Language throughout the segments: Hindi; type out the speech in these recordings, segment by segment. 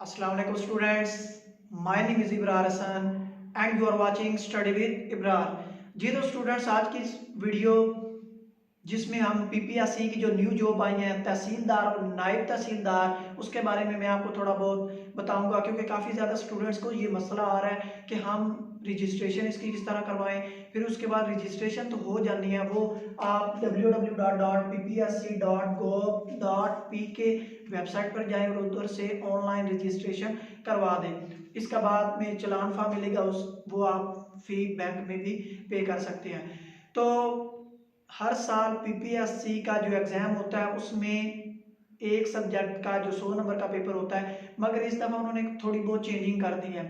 Assalamualaikum students, my name is Ibrar Hassan and you are watching Study with Ibrar। जी तो स्टूडेंट्स, आज की इस वीडियो जिसमें हम पीपीएससी की जो न्यू जॉब आई है तहसीलदार और नायब तहसीलदार, उसके बारे में मैं आपको थोड़ा बहुत बताऊंगा, क्योंकि काफ़ी ज़्यादा स्टूडेंट्स को ये मसला आ रहा है कि हम रजिस्ट्रेशन इसकी किस तरह करवाएं। फिर उसके बाद रजिस्ट्रेशन तो हो जानी है, वो आप www.ppsc.gov.p के वेबसाइट पर जाएं और उधर से ऑनलाइन रजिस्ट्रेशन करवा दें। इसका बाद में चलान फॉर्म मिलेगा, उस वो आप फी बैंक में भी पे कर सकते हैं। तो हर साल पीपीएससी का जो एग्ज़ाम होता है उसमें एक सब्जेक्ट का जो 100 नंबर का पेपर होता है, मगर इस दफ़ा उन्होंने थोड़ी बहुत चेंजिंग कर दी है।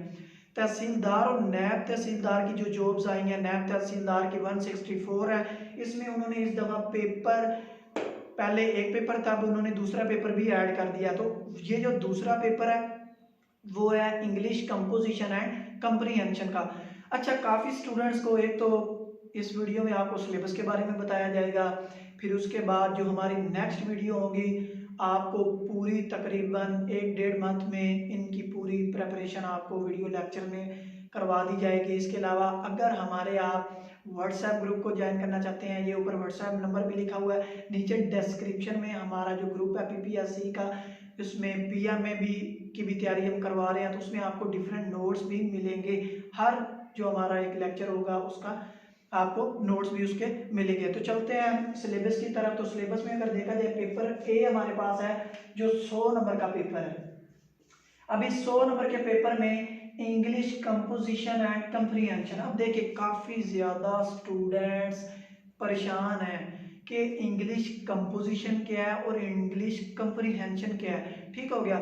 तहसीलदार और नैब तहसीलदार की जो जॉब्स आई हैं, नैब तहसीलदार की 164 है, इसमें उन्होंने इस दफ़ा पेपर, पहले एक पेपर था, अब उन्होंने दूसरा पेपर भी ऐड कर दिया। तो ये जो दूसरा पेपर है वो है इंग्लिश कंपोजिशन एंड कंप्रीहेंशन का। अच्छा, काफ़ी स्टूडेंट्स को एक तो इस वीडियो में आपको सिलेबस के बारे में बताया जाएगा, फिर उसके बाद जो हमारी नेक्स्ट वीडियो होगी आपको पूरी तकरीबन 1-1.5 मंथ में इनकी पूरी प्रेपरेशन आपको वीडियो लेक्चर में करवा दी जाएगी। इसके अलावा अगर हमारे आप व्हाट्सएप ग्रुप को ज्वाइन करना चाहते हैं, ये ऊपर व्हाट्सएप नंबर भी लिखा हुआ है, नीचे डिस्क्रिप्शन में हमारा जो ग्रुप है पीपीएससी का, उसमें पीएम में भी की भी तैयारी हम करवा रहे हैं, तो उसमें आपको डिफरेंट नोट्स भी मिलेंगे। हर जो हमारा एक लेक्चर होगा उसका आपको नोट्स भी उसके मिलेंगे। तो चलते हैं सिलेबस की तरफ। तो सिलेबस में अगर देखा जाए, पेपर ए हमारे पास है जो 100 नंबर का पेपर है। अब इस 100 नंबर के पेपर में इंग्लिश कंपोजिशन एंड कंप्रीहेंशन, अब देखिए काफ़ी ज़्यादा स्टूडेंट्स परेशान हैं कि इंग्लिश कंपोजिशन क्या है और इंग्लिश कंप्रीहेंशन क्या है। ठीक हो गया।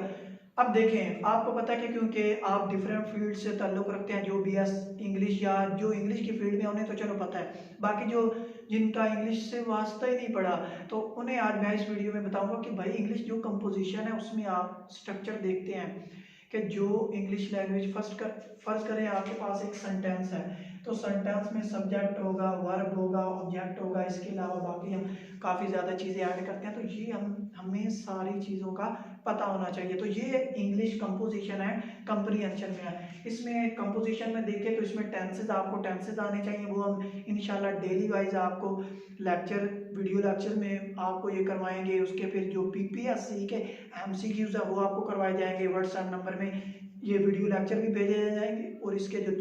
अब देखें, आपको पता है कि क्योंकि आप डिफरेंट फील्ड से ताल्लुक़ रखते हैं, जो बीएस इंग्लिश या जो इंग्लिश की फील्ड में उन्हें तो चलो पता है, बाकी जो जिनका इंग्लिश से वास्ता ही नहीं पड़ा तो उन्हें आज मैं इस वीडियो में बताऊंगा कि भाई इंग्लिश जो कंपोजिशन है उसमें आप स्ट्रक्चर देखते हैं कि जो इंग्लिश लैंग्वेज फर्ज करें आपके पास एक सेंटेंस है, तो सेंटेंस में सब्जेक्ट होगा, वर्ब होगा, ऑब्जेक्ट होगा, इसके अलावा बाकी हम काफ़ी ज़्यादा चीज़ें ऐड करते हैं। तो ये हमें सारी चीज़ों का पता होना चाहिए। तो ये इंग्लिश कंपोजिशन है कंप्रीहेंशन में है। इसमें कंपोजिशन में देखें तो इसमें टेंसेज, आपको टेंसेज आने चाहिए, वो हम इंशाल्लाह डेली वाइज आपको लेक्चर वीडियो लेक्चर में आपको ये करवाएंगे। उसके फिर जो पीपीएससी के एमसीक्यूज है वो आपको करवाए जाएंगे। व्हाट्सएप नंबर में ये वीडियो लेक्चर भी भेजे जाएंगे और इसके जो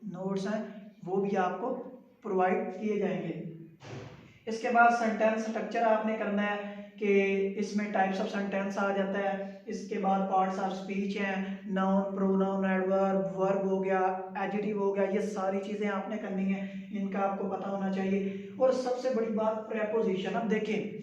नोट्स हैं वो भी आपको प्रोवाइड किए जाएंगे। इसके बाद सेंटेंस स्ट्रक्चर आपने करना है कि इसमें टाइप्स ऑफ सेंटेंस आ जाता है। इसके बाद पार्ट्स ऑफ स्पीच हैं, नाउन, प्रोनाउन, एडवर्ब, वर्ब हो गया, एडजेक्टिव हो गया, ये सारी चीज़ें आपने करनी है, इनका आपको पता होना चाहिए। और सबसे बड़ी बात प्रेपोजिशन। अब देखें,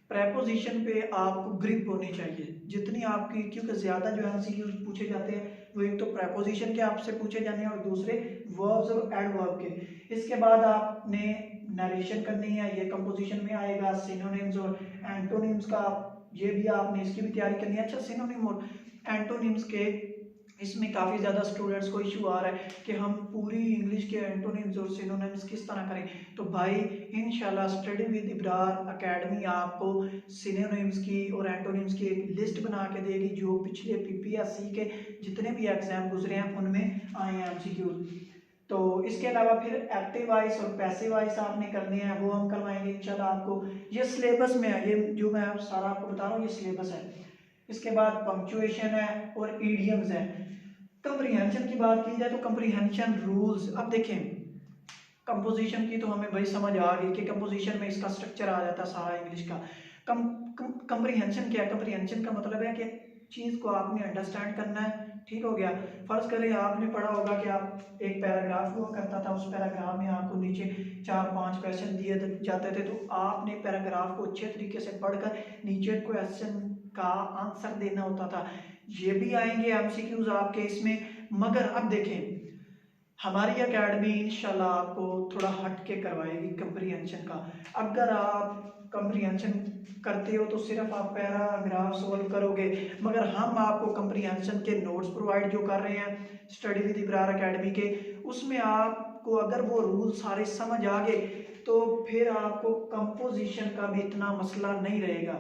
प्रेपोजिशन पे आपको ग्रिप होनी चाहिए जितनी आपकी, क्योंकि ज़्यादा जो एमसीक्यू पूछे जाते हैं वो एक तो प्रेपोजिशन के आपसे पूछे जाने हैं और दूसरे वर्ब्स और एडवर्ब के। इसके बाद आपने नरेशन करनी है, ये कंपोजिशन में आएगा। सिनोनिम्स और एंटोनिम्स का ये भी आपने इसकी भी तैयारी करनी है। अच्छा, सिनोनिम और एंटोनिम्स के इसमें काफ़ी ज़्यादा स्टूडेंट्स को इशू आ रहा है कि हम पूरी इंग्लिश के एंटोनिम्स और सिनोनिम्स किस तरह करें। तो भाई इंशाल्लाह स्टडी विद इब्रार एकेडमी आपको सिनोनिम्स की और एंटोनिम्स की एक लिस्ट बना के देगी, जो पिछले पीपीएससी के जितने भी एग्जाम गुजरे हैं उनमें आए हैं एमसीक्यू। तो इसके अलावा फिर एक्टिव वॉइस और पैसिव वॉइस आपने करनी है, वो हम करवाएंगे इंशाल्लाह आपको। ये सिलेबस में है, ये जो मैं सारा आपको बता रहा हूँ ये सिलेबस है। इसके बाद पंक्चुएशन है और ईडियम्स है। कंप्रीहेंशन की बात की जाए तो कंप्रीहेंशन रूल्स, अब देखें कंपोजिशन की तो हमें भाई समझ आ गई कि कंपोजिशन में इसका स्ट्रक्चर आ जाता है सारा इंग्लिश का। कंप्रीहेंशन क्या है? कंप्रीहेंशन का मतलब है कि चीज़ को आपने अंडरस्टैंड करना है। ठीक हो गया। फर्ज करें आपने पढ़ा होगा कि आप एक पैराग्राफ हुआ करता था, उस पैराग्राफ में आपको नीचे 4-5 क्वेश्चन दिए जाते थे, तो आपने पैराग्राफ को अच्छे तरीके से पढ़कर नीचे क्वेश्चन का आंसर देना होता था। ये भी आएंगे एमसीक्यूज आपके इसमें। मगर अब देखें, हमारी एकेडमी इंशाल्लाह आपको थोड़ा हट के करवाएगी कंप्रीहेंशन का। अगर आप कंप्रीहेंशन करते हो तो सिर्फ आप पैराग्राफ सॉल्व करोगे, मगर हम आपको कंप्रीहेंशन के नोट्स प्रोवाइड जो कर रहे हैं स्टडी विद इब्रार एकेडमी के, उसमें आपको अगर वो रूल सारे समझ आ गए तो फिर आपको कंपोजिशन का भी इतना मसला नहीं रहेगा।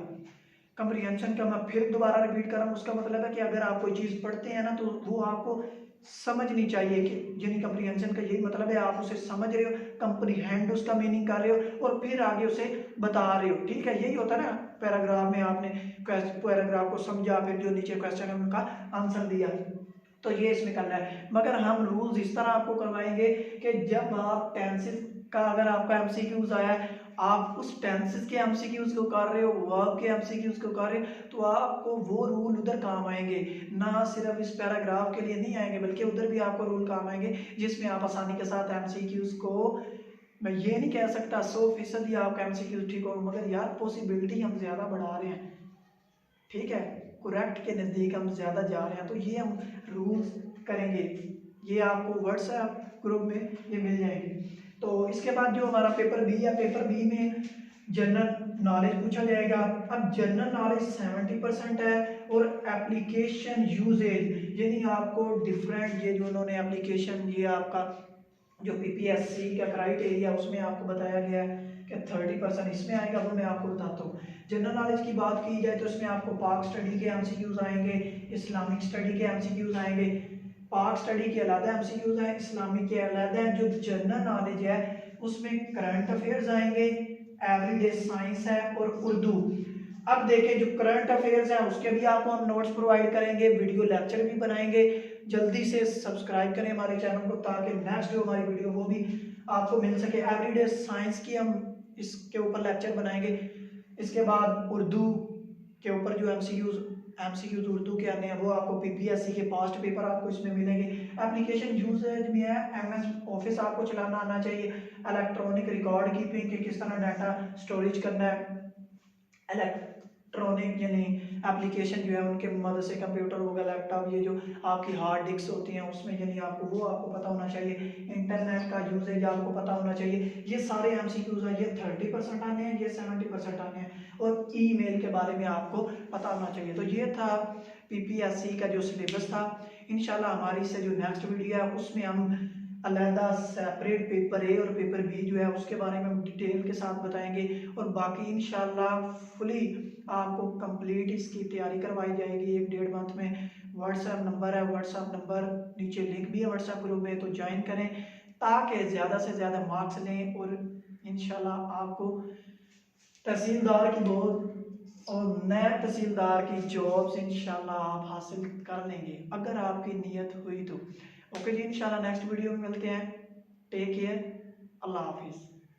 कंप्रीहेंशन का मैं फिर दोबारा रिपीट कर रहा हूँ, उसका मतलब है कि अगर आप कोई चीज़ पढ़ते हैं ना तो वो आपको समझनी चाहिए, कि यानी कंप्रीहेंशन का यही मतलब है आप उसे समझ रहे हो, कंप्रीहेंड उसका मीनिंग कर रहे हो और फिर आगे उसे बता रहे हो। ठीक है, यही होता है ना, पैराग्राफ में आपने पैराग्राफ को समझा, फिर जो नीचे क्वेश्चन है उनका आंसर दिया, तो ये इसमें करना है। मगर हम रूल्स इस तरह आपको करवाएंगे कि जब आप टेंसेस का अगर आपका एमसीक्यूज आया है, आप उस टेंसेस के एमसीक्यूज को कर रहे हो, वर्ब के एमसीक्यूज को कर रहे हो, तो आपको वो रूल उधर काम आएंगे, ना सिर्फ इस पैराग्राफ के लिए नहीं आएंगे, बल्कि उधर भी आपको रूल काम आएंगे जिसमें आप आसानी के साथ एमसीक्यूज को, मैं ये नहीं कह सकता 100% ही आपका एमसीक्यूज ठीक हो, मगर यार पॉसिबिलिटी हम ज़्यादा बढ़ा रहे हैं। ठीक है, करेक्ट के नज़दीक हम ज़्यादा जा रहे हैं, तो ये हम रूल्स करेंगे, ये आपको व्हाट्सएप ग्रुप में ये मिल जाएंगे। तो इसके बाद जो हमारा पेपर बी है, पेपर बी में जनरल नॉलेज पूछा जाएगा। अब जनरल नॉलेज 70% है और एप्लीकेशन यूजेज यानी आपको डिफरेंट, ये जो उन्होंने एप्लीकेशन, ये आपका जो पीपीएससी का क्राइटेरिया उसमें आपको बताया गया है कि 30% इसमें आएगा, वो मैं आपको बताता हूँ। जनरल नॉलेज की बात की जाए तो इसमें आपको पाक स्टडी के एमसीक्यूज आएंगे, इस्लामिक स्टडी के एमसीक्यूज आएंगे, पाक स्टडी के अलग एमसीक्यूज हैं, इस्लामिक के अलग हैं। जो जनरल नॉलेज है उसमें करंट अफेयर्स आएंगे, एवरीडे साइंस है और उर्दू। अब देखें, जो करंट अफेयर्स हैं उसके भी आपको हम नोट्स प्रोवाइड करेंगे, वीडियो लेक्चर भी बनाएंगे। जल्दी से सब्सक्राइब करें हमारे चैनल को ताकि नेक्स्ट जो हमारी वीडियो वो भी आपको मिल सके। एवरीडे साइंस की हम इसके ऊपर लेक्चर बनाएंगे। इसके बाद उर्दू के ऊपर जो एमसीक्यूज उर्दू के आने हैं वो आपको पीपीएससी के पास्ट पेपर आपको इसमें मिलेंगे। एप्लीकेशन यूजेज में है एमएस ऑफिस आपको चलाना आना चाहिए, इलेक्ट्रॉनिक रिकॉर्ड कीपिंग के किस तरह डाटा स्टोरेज करना है, इलेक्ट्रॉनिक यानी एप्लीकेशन जो है उनके मदद से कंप्यूटर होगा, लैपटॉप, ये जो आपकी हार्ड डिस्क होती हैं उसमें यानी आपको वो आपको पता होना चाहिए, इंटरनेट का यूजेज आपको पता होना चाहिए। ये सारे एमसीक्यूज हैं, ये 30% आने हैं, ये 70% आने हैं, और ईमेल के बारे में आपको पता होना चाहिए। तो ये था पीपीएससी का जो सिलेबस था। इंशाल्लाह हमारी से जो नेक्स्ट वीडियो है उसमें हम अलहदा सेपरेट पेपर ए और पेपर बी जो है उसके बारे में हम डिटेल के साथ बताएंगे, और बाकी इंशाल्लाह फुली आपको कंप्लीट इसकी तैयारी करवाई जाएगी 1-1.5 मंथ में। व्हाट्सएप नंबर है, व्हाट्सएप नंबर नीचे लिंक भी है व्हाट्सएप ग्रुप में, तो ज्वाइन करें ताकि ज़्यादा से ज़्यादा मार्क्स लें और इंशाल्लाह आपको तहसीलदार की बहुत और नए तहसीलदार की जॉब्स इंशाल्लाह आप हासिल कर लेंगे अगर आपकी नीयत हुई तो। ओके जी, इंशाल्लाह नेक्स्ट वीडियो में मिलते हैं। टेक केयर, अल्लाह हाफिज़।